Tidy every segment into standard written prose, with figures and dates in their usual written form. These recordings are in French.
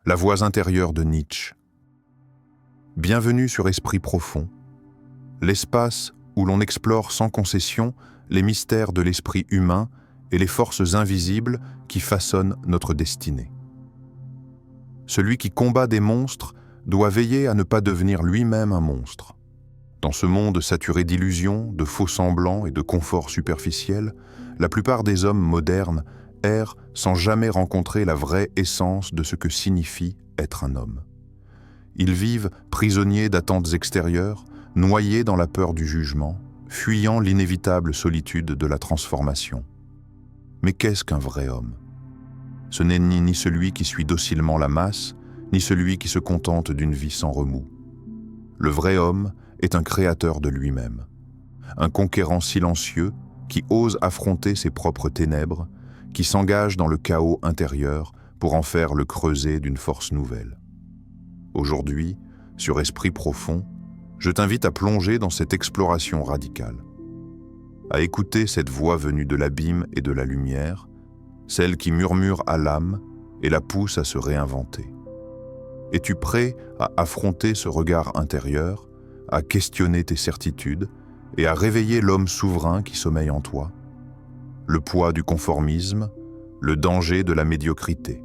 La voix intérieure de Nietzsche. Bienvenue sur Esprit profond, l'espace où l'on explore sans concession les mystères de l'esprit humain et les forces invisibles qui façonnent notre destinée. Celui qui combat des monstres doit veiller à ne pas devenir lui-même un monstre. Dans ce monde saturé d'illusions, de faux semblants et de confort superficiel, la plupart des hommes modernes errent sans jamais rencontrer la vraie essence de ce que signifie être un homme. Ils vivent prisonniers d'attentes extérieures, noyés dans la peur du jugement, fuyant l'inévitable solitude de la transformation. Mais qu'est-ce qu'un vrai homme? Ce n'est ni celui qui suit docilement la masse, ni celui qui se contente d'une vie sans remous. Le vrai homme est un créateur de lui-même, un conquérant silencieux qui ose affronter ses propres ténèbres, qui s'engage dans le chaos intérieur pour en faire le creuset d'une force nouvelle. Aujourd'hui, sur Esprit profond, je t'invite à plonger dans cette exploration radicale, à écouter cette voix venue de l'abîme et de la lumière, celle qui murmure à l'âme et la pousse à se réinventer. Es-tu prêt à affronter ce regard intérieur, à questionner tes certitudes et à réveiller l'homme souverain qui sommeille en toi? Le poids du conformisme, le danger de la médiocrité.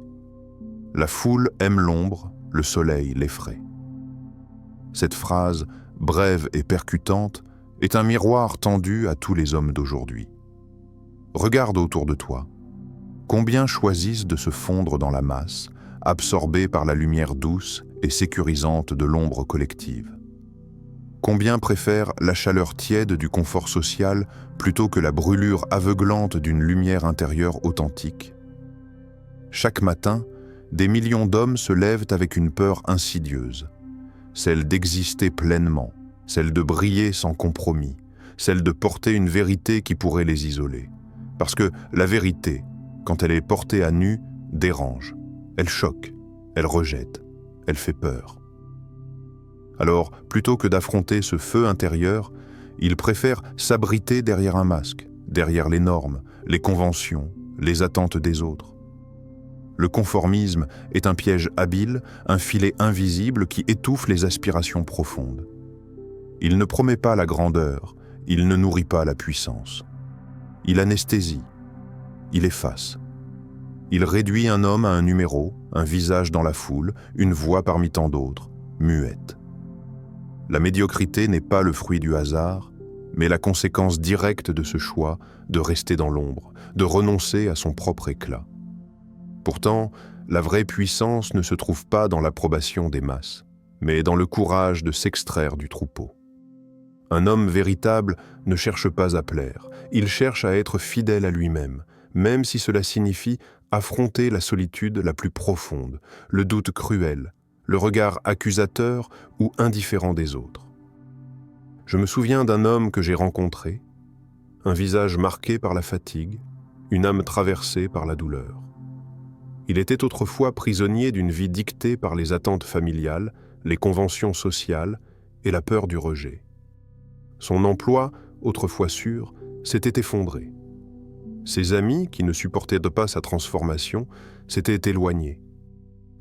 La foule aime l'ombre, le soleil l'effraie. Cette phrase, brève et percutante, est un miroir tendu à tous les hommes d'aujourd'hui. Regarde autour de toi. Combien choisissent de se fondre dans la masse, absorbés par la lumière douce et sécurisante de l'ombre collective? Combien préfèrent la chaleur tiède du confort social plutôt que la brûlure aveuglante d'une lumière intérieure authentique? Chaque matin, des millions d'hommes se lèvent avec une peur insidieuse, celle d'exister pleinement, celle de briller sans compromis, celle de porter une vérité qui pourrait les isoler. Parce que la vérité, quand elle est portée à nu, dérange, elle choque, elle rejette, elle fait peur. Alors, plutôt que d'affronter ce feu intérieur, ils préfèrent s'abriter derrière un masque, derrière les normes, les conventions, les attentes des autres. Le conformisme est un piège habile, un filet invisible qui étouffe les aspirations profondes. Il ne promet pas la grandeur, il ne nourrit pas la puissance. Il anesthésie, il efface. Il réduit un homme à un numéro, un visage dans la foule, une voix parmi tant d'autres, muette. La médiocrité n'est pas le fruit du hasard, mais la conséquence directe de ce choix de rester dans l'ombre, de renoncer à son propre éclat. Pourtant, la vraie puissance ne se trouve pas dans l'approbation des masses, mais dans le courage de s'extraire du troupeau. Un homme véritable ne cherche pas à plaire, il cherche à être fidèle à lui-même, même si cela signifie affronter la solitude la plus profonde, le doute cruel, le regard accusateur ou indifférent des autres. Je me souviens d'un homme que j'ai rencontré, un visage marqué par la fatigue, une âme traversée par la douleur. Il était autrefois prisonnier d'une vie dictée par les attentes familiales, les conventions sociales et la peur du rejet. Son emploi, autrefois sûr, s'était effondré. Ses amis, qui ne supportaient pas sa transformation, s'étaient éloignés.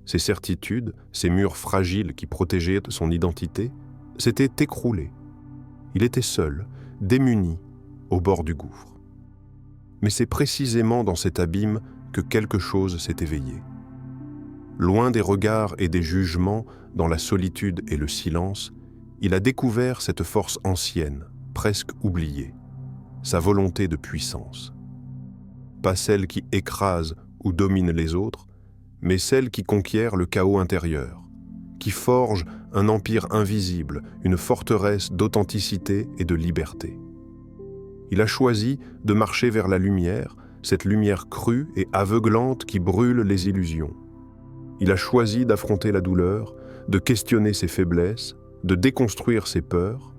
Ses certitudes, ces murs fragiles qui protégeaient son identité, s'étaient écroulés. Il était seul, démuni, au bord du gouffre. Mais c'est précisément dans cet abîme que quelque chose s'est éveillé. Loin des regards et des jugements, dans la solitude et le silence, il a découvert cette force ancienne, presque oubliée, sa volonté de puissance. Pas celle qui écrase ou domine les autres, mais celle qui conquiert le chaos intérieur, qui forge un empire invisible, une forteresse d'authenticité et de liberté. Il a choisi de marcher vers la lumière, cette lumière crue et aveuglante qui brûle les illusions. Il a choisi d'affronter la douleur, de questionner ses faiblesses, de déconstruire ses peurs.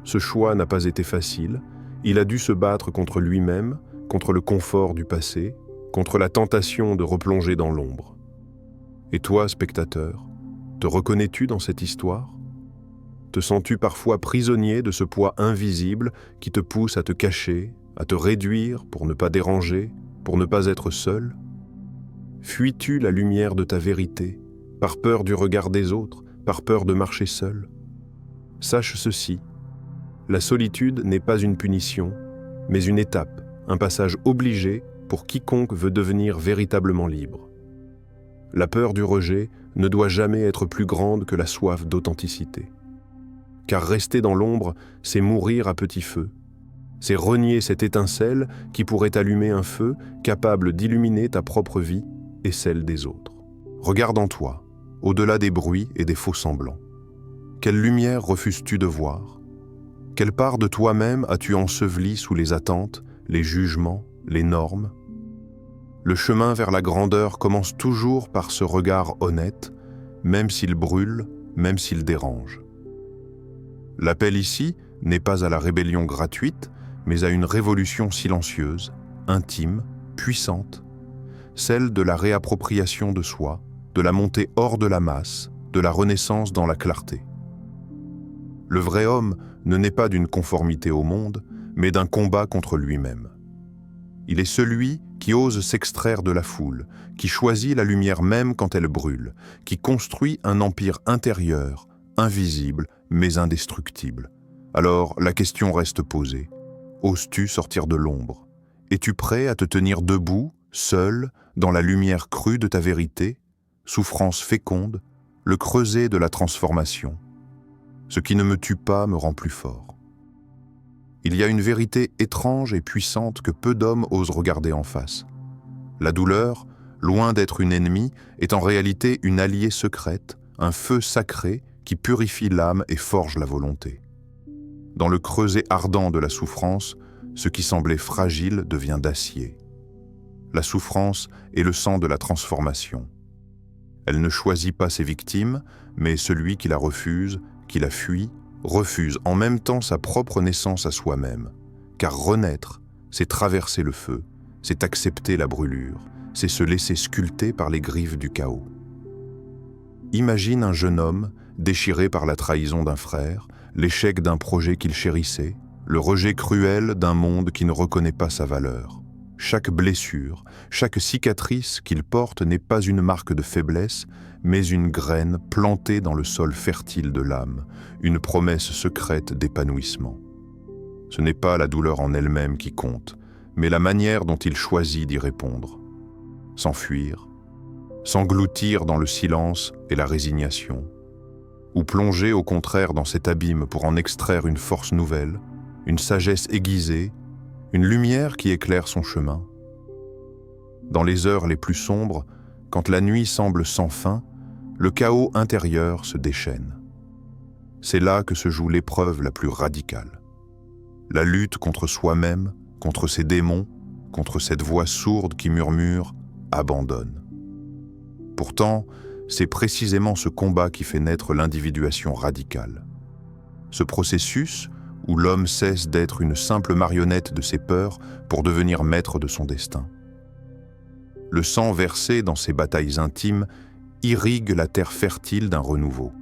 Ce choix n'a pas été facile, il a dû se battre contre lui-même, contre le confort du passé, contre la tentation de replonger dans l'ombre. Et toi, spectateur, te reconnais-tu dans cette histoire? Te sens-tu parfois prisonnier de ce poids invisible qui te pousse à te cacher, à te réduire pour ne pas déranger, pour ne pas être seul? Fuis-tu la lumière de ta vérité, par peur du regard des autres, par peur de marcher seul. Sache ceci, la solitude n'est pas une punition, mais une étape, un passage obligé pour quiconque veut devenir véritablement libre. La peur du rejet ne doit jamais être plus grande que la soif d'authenticité. Car rester dans l'ombre, c'est mourir à petit feu. C'est renier cette étincelle qui pourrait allumer un feu capable d'illuminer ta propre vie et celle des autres. Regarde en toi, au-delà des bruits et des faux semblants. Quelle lumière refuses-tu de voir? Quelle part de toi-même as-tu ensevelie sous les attentes, les jugements, les normes? Le chemin vers la grandeur commence toujours par ce regard honnête, même s'il brûle, même s'il dérange. L'appel ici n'est pas à la rébellion gratuite, mais à une révolution silencieuse, intime, puissante, celle de la réappropriation de soi, de la montée hors de la masse, de la renaissance dans la clarté. Le vrai homme ne naît pas d'une conformité au monde, mais d'un combat contre lui-même. Il est celui qui ose s'extraire de la foule, qui choisit la lumière même quand elle brûle, qui construit un empire intérieur, invisible, mais indestructible. Alors la question reste posée. Oses-tu sortir de l'ombre? Es-tu prêt à te tenir debout, seul, dans la lumière crue de ta vérité, souffrance féconde, le creuset de la transformation? Ce qui ne me tue pas me rend plus fort. Il y a une vérité étrange et puissante que peu d'hommes osent regarder en face. La douleur, loin d'être une ennemie, est en réalité une alliée secrète, un feu sacré qui purifie l'âme et forge la volonté. Dans le creuset ardent de la souffrance, ce qui semblait fragile devient d'acier. La souffrance est le sang de la transformation. Elle ne choisit pas ses victimes, mais celui qui la refuse, qui la fuit, refuse en même temps sa propre naissance à soi-même. Car renaître, c'est traverser le feu, c'est accepter la brûlure, c'est se laisser sculpter par les griffes du chaos. Imagine un jeune homme déchiré par la trahison d'un frère, l'échec d'un projet qu'il chérissait, le rejet cruel d'un monde qui ne reconnaît pas sa valeur. Chaque blessure, chaque cicatrice qu'il porte n'est pas une marque de faiblesse, mais une graine plantée dans le sol fertile de l'âme, une promesse secrète d'épanouissement. Ce n'est pas la douleur en elle-même qui compte, mais la manière dont il choisit d'y répondre. S'enfuir, s'engloutir dans le silence et la résignation, ou plonger au contraire dans cet abîme pour en extraire une force nouvelle, une sagesse aiguisée, une lumière qui éclaire son chemin. Dans les heures les plus sombres, quand la nuit semble sans fin, le chaos intérieur se déchaîne. C'est là que se joue l'épreuve la plus radicale. La lutte contre soi-même, contre ses démons, contre cette voix sourde qui murmure « abandonne ». Pourtant, c'est précisément ce combat qui fait naître l'individuation radicale. Ce processus, où l'homme cesse d'être une simple marionnette de ses peurs pour devenir maître de son destin. Le sang versé dans ces batailles intimes irrigue la terre fertile d'un renouveau.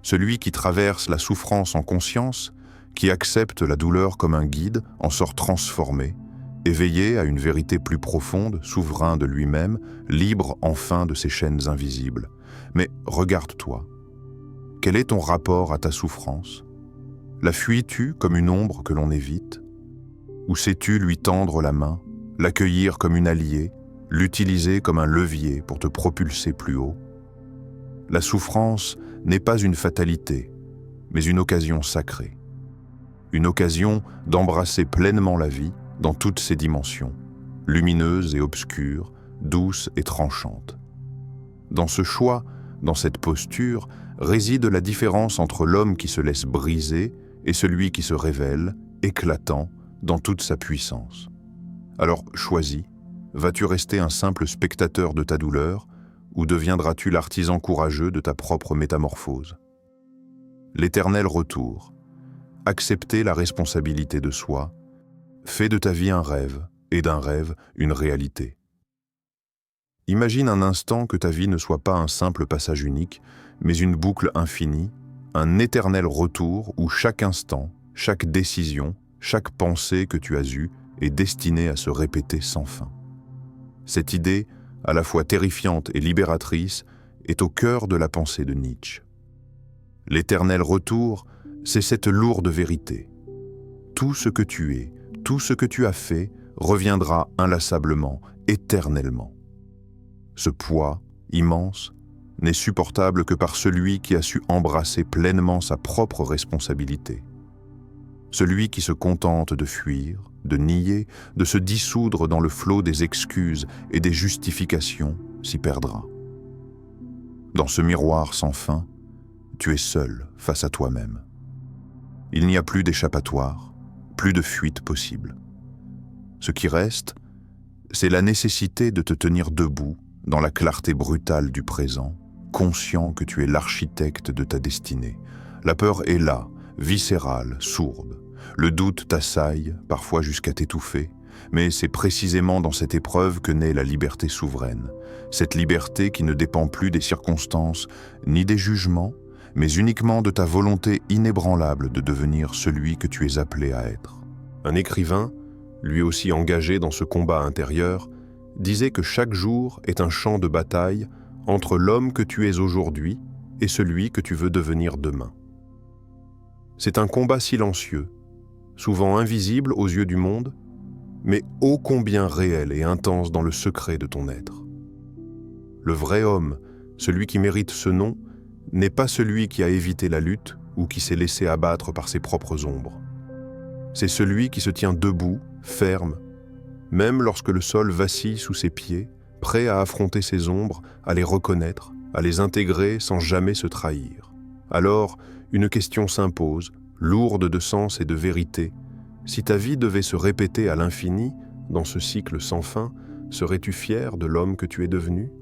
Celui qui traverse la souffrance en conscience, qui accepte la douleur comme un guide, en sort transformé, éveillé à une vérité plus profonde, souverain de lui-même, libre enfin de ses chaînes invisibles. Mais regarde-toi. Quel est ton rapport à ta souffrance ? La fuis-tu comme une ombre que l'on évite? Ou sais-tu lui tendre la main, l'accueillir comme une alliée, l'utiliser comme un levier pour te propulser plus haut? La souffrance n'est pas une fatalité, mais une occasion sacrée. Une occasion d'embrasser pleinement la vie dans toutes ses dimensions, lumineuse et obscure, douce et tranchante. Dans ce choix, dans cette posture, réside la différence entre l'homme qui se laisse briser et celui qui se révèle, éclatant, dans toute sa puissance. Alors choisis, vas-tu rester un simple spectateur de ta douleur ou deviendras-tu l'artisan courageux de ta propre métamorphose? L'éternel retour, accepter la responsabilité de soi, fait de ta vie un rêve et d'un rêve une réalité. Imagine un instant que ta vie ne soit pas un simple passage unique, mais une boucle infinie, un éternel retour où chaque instant, chaque décision, chaque pensée que tu as eue est destinée à se répéter sans fin. Cette idée, à la fois terrifiante et libératrice, est au cœur de la pensée de Nietzsche. L'éternel retour, c'est cette lourde vérité. Tout ce que tu es, tout ce que tu as fait, reviendra inlassablement, éternellement. Ce poids, immense, n'est supportable que par celui qui a su embrasser pleinement sa propre responsabilité. Celui qui se contente de fuir, de nier, de se dissoudre dans le flot des excuses et des justifications s'y perdra. Dans ce miroir sans fin, tu es seul face à toi-même. Il n'y a plus d'échappatoire, plus de fuite possible. Ce qui reste, c'est la nécessité de te tenir debout dans la clarté brutale du présent, conscient que tu es l'architecte de ta destinée. La peur est là, viscérale, sourde. Le doute t'assaille, parfois jusqu'à t'étouffer, mais c'est précisément dans cette épreuve que naît la liberté souveraine. Cette liberté qui ne dépend plus des circonstances ni des jugements, mais uniquement de ta volonté inébranlable de devenir celui que tu es appelé à être. Un écrivain, lui aussi engagé dans ce combat intérieur, disait que chaque jour est un champ de bataille entre l'homme que tu es aujourd'hui et celui que tu veux devenir demain. C'est un combat silencieux, souvent invisible aux yeux du monde, mais ô combien réel et intense dans le secret de ton être. Le vrai homme, celui qui mérite ce nom, n'est pas celui qui a évité la lutte ou qui s'est laissé abattre par ses propres ombres. C'est celui qui se tient debout, ferme, même lorsque le sol vacille sous ses pieds, prêt à affronter ses ombres, à les reconnaître, à les intégrer sans jamais se trahir. Alors, une question s'impose, lourde de sens et de vérité. Si ta vie devait se répéter à l'infini, dans ce cycle sans fin, serais-tu fier de l'homme que tu es devenu ?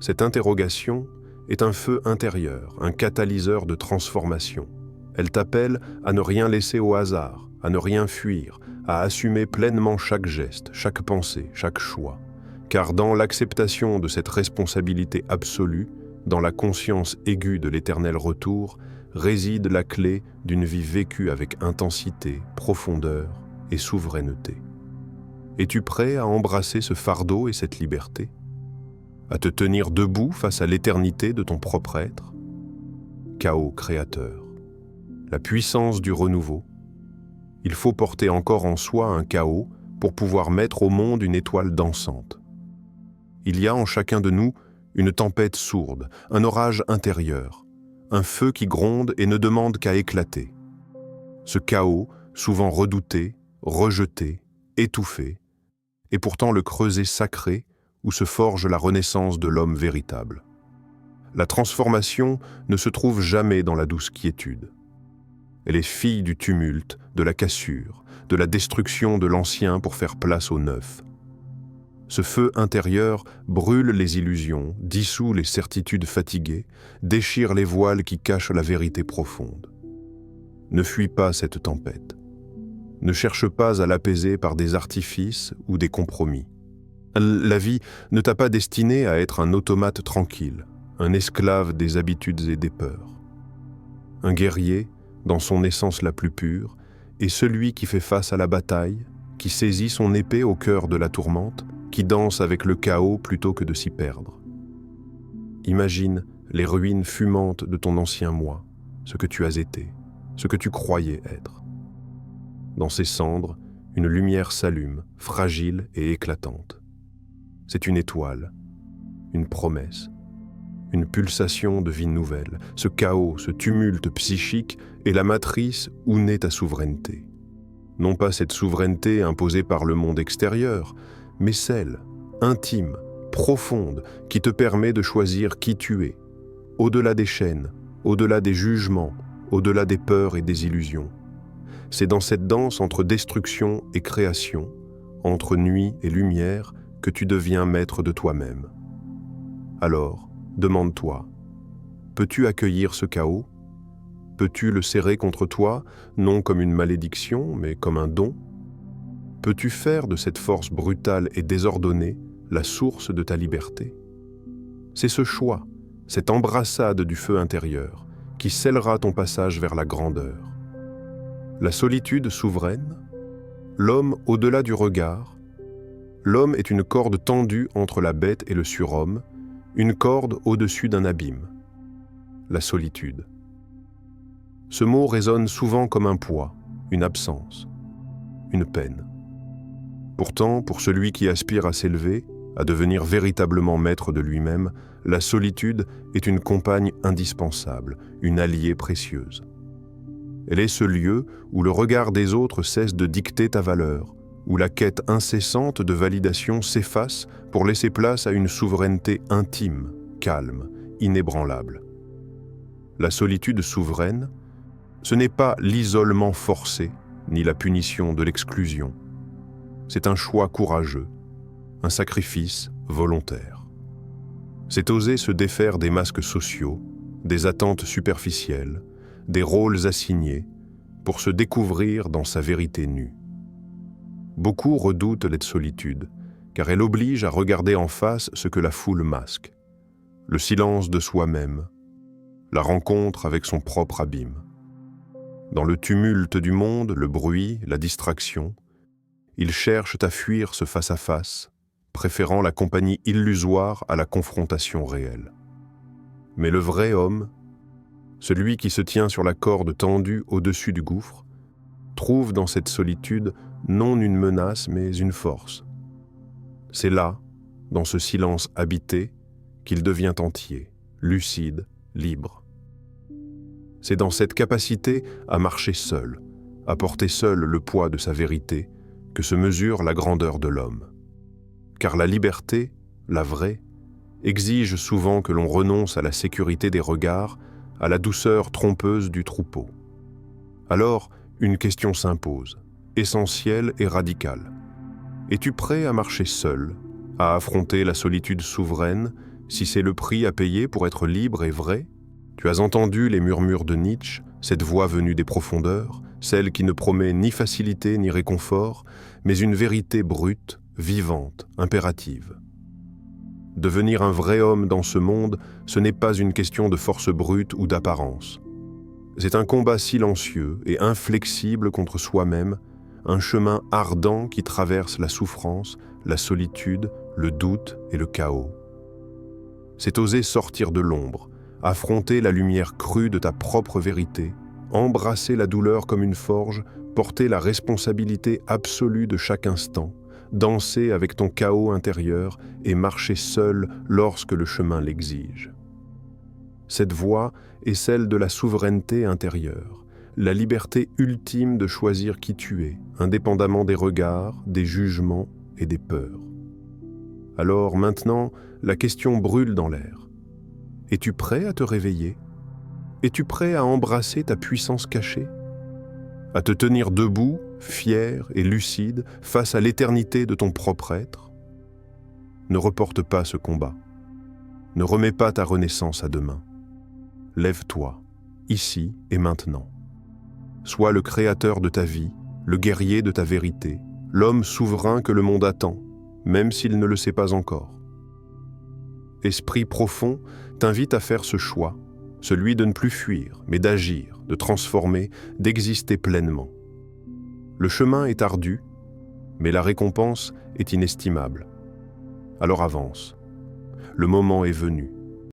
Cette interrogation est un feu intérieur, un catalyseur de transformation. Elle t'appelle à ne rien laisser au hasard, à ne rien fuir, à assumer pleinement chaque geste, chaque pensée, chaque choix. Car dans l'acceptation de cette responsabilité absolue, dans la conscience aiguë de l'éternel retour, réside la clé d'une vie vécue avec intensité, profondeur et souveraineté. Es-tu prêt à embrasser ce fardeau et cette liberté ? À te tenir debout face à l'éternité de ton propre être ? Chaos créateur. La puissance du renouveau. Il faut porter encore en soi un chaos pour pouvoir mettre au monde une étoile dansante. Il y a en chacun de nous une tempête sourde, un orage intérieur, un feu qui gronde et ne demande qu'à éclater. Ce chaos, souvent redouté, rejeté, étouffé, est pourtant le creuset sacré où se forge la renaissance de l'homme véritable. La transformation ne se trouve jamais dans la douce quiétude. Elle est fille du tumulte, de la cassure, de la destruction de l'ancien pour faire place au neuf. Ce feu intérieur brûle les illusions, dissout les certitudes fatiguées, déchire les voiles qui cachent la vérité profonde. Ne fuis pas cette tempête. Ne cherche pas à l'apaiser par des artifices ou des compromis. La vie ne t'a pas destiné à être un automate tranquille, un esclave des habitudes et des peurs. Un guerrier, dans son essence la plus pure, est celui qui fait face à la bataille, qui saisit son épée au cœur de la tourmente, qui danse avec le chaos plutôt que de s'y perdre. Imagine les ruines fumantes de ton ancien moi, ce que tu as été, ce que tu croyais être. Dans ces cendres, une lumière s'allume, fragile et éclatante. C'est une étoile, une promesse, une pulsation de vie nouvelle. Ce chaos, ce tumulte psychique est la matrice où naît ta souveraineté. Non pas cette souveraineté imposée par le monde extérieur, mais celle, intime, profonde, qui te permet de choisir qui tu es, au-delà des chaînes, au-delà des jugements, au-delà des peurs et des illusions. C'est dans cette danse entre destruction et création, entre nuit et lumière, que tu deviens maître de toi-même. Alors, demande-toi, peux-tu accueillir ce chaos ? Peux-tu le serrer contre toi, non comme une malédiction, mais comme un don ? Peux-tu faire de cette force brutale et désordonnée la source de ta liberté ? C'est ce choix, cette embrassade du feu intérieur, qui scellera ton passage vers la grandeur. La solitude souveraine, l'homme au-delà du regard, l'homme est une corde tendue entre la bête et le surhomme, une corde au-dessus d'un abîme. La solitude. Ce mot résonne souvent comme un poids, une absence, une peine. Pourtant, pour celui qui aspire à s'élever, à devenir véritablement maître de lui-même, la solitude est une compagne indispensable, une alliée précieuse. Elle est ce lieu où le regard des autres cesse de dicter ta valeur, où la quête incessante de validation s'efface pour laisser place à une souveraineté intime, calme, inébranlable. La solitude souveraine, ce n'est pas l'isolement forcé, ni la punition de l'exclusion. C'est un choix courageux, un sacrifice volontaire. C'est oser se défaire des masques sociaux, des attentes superficielles, des rôles assignés, pour se découvrir dans sa vérité nue. Beaucoup redoutent cette solitude, car elle oblige à regarder en face ce que la foule masque, le silence de soi-même, la rencontre avec son propre abîme. Dans le tumulte du monde, le bruit, la distraction, ils cherchent à fuir ce face-à-face, préférant la compagnie illusoire à la confrontation réelle. Mais le vrai homme, celui qui se tient sur la corde tendue au-dessus du gouffre, trouve dans cette solitude non une menace mais une force. C'est là, dans ce silence habité, qu'il devient entier, lucide, libre. C'est dans cette capacité à marcher seul, à porter seul le poids de sa vérité, que se mesure la grandeur de l'homme. Car la liberté, la vraie, exige souvent que l'on renonce à la sécurité des regards, à la douceur trompeuse du troupeau. Alors, une question s'impose, essentielle et radicale. Es-tu prêt à marcher seul, à affronter la solitude souveraine, si c'est le prix à payer pour être libre et vrai? Tu as entendu les murmures de Nietzsche, cette voix venue des profondeurs, celle qui ne promet ni facilité ni réconfort, mais une vérité brute, vivante, impérative. Devenir un vrai homme dans ce monde, ce n'est pas une question de force brute ou d'apparence. C'est un combat silencieux et inflexible contre soi-même, un chemin ardent qui traverse la souffrance, la solitude, le doute et le chaos. C'est oser sortir de l'ombre, affronter la lumière crue de ta propre vérité, embrasser la douleur comme une forge, porter la responsabilité absolue de chaque instant, danser avec ton chaos intérieur et marcher seul lorsque le chemin l'exige. Cette voie est celle de la souveraineté intérieure, la liberté ultime de choisir qui tu es, indépendamment des regards, des jugements et des peurs. Alors maintenant, la question brûle dans l'air. Es-tu prêt à te réveiller? Es-tu prêt à embrasser ta puissance cachée? À te tenir debout, fier et lucide, face à l'éternité de ton propre être? Ne reporte pas ce combat. Ne remets pas ta renaissance à demain. Lève-toi, ici et maintenant. Sois le créateur de ta vie, le guerrier de ta vérité, l'homme souverain que le monde attend, même s'il ne le sait pas encore. Esprit profond t'invite à faire ce choix, celui de ne plus fuir, mais d'agir, de transformer, d'exister pleinement. Le chemin est ardu, mais la récompense est inestimable. Alors avance. Le moment est venu.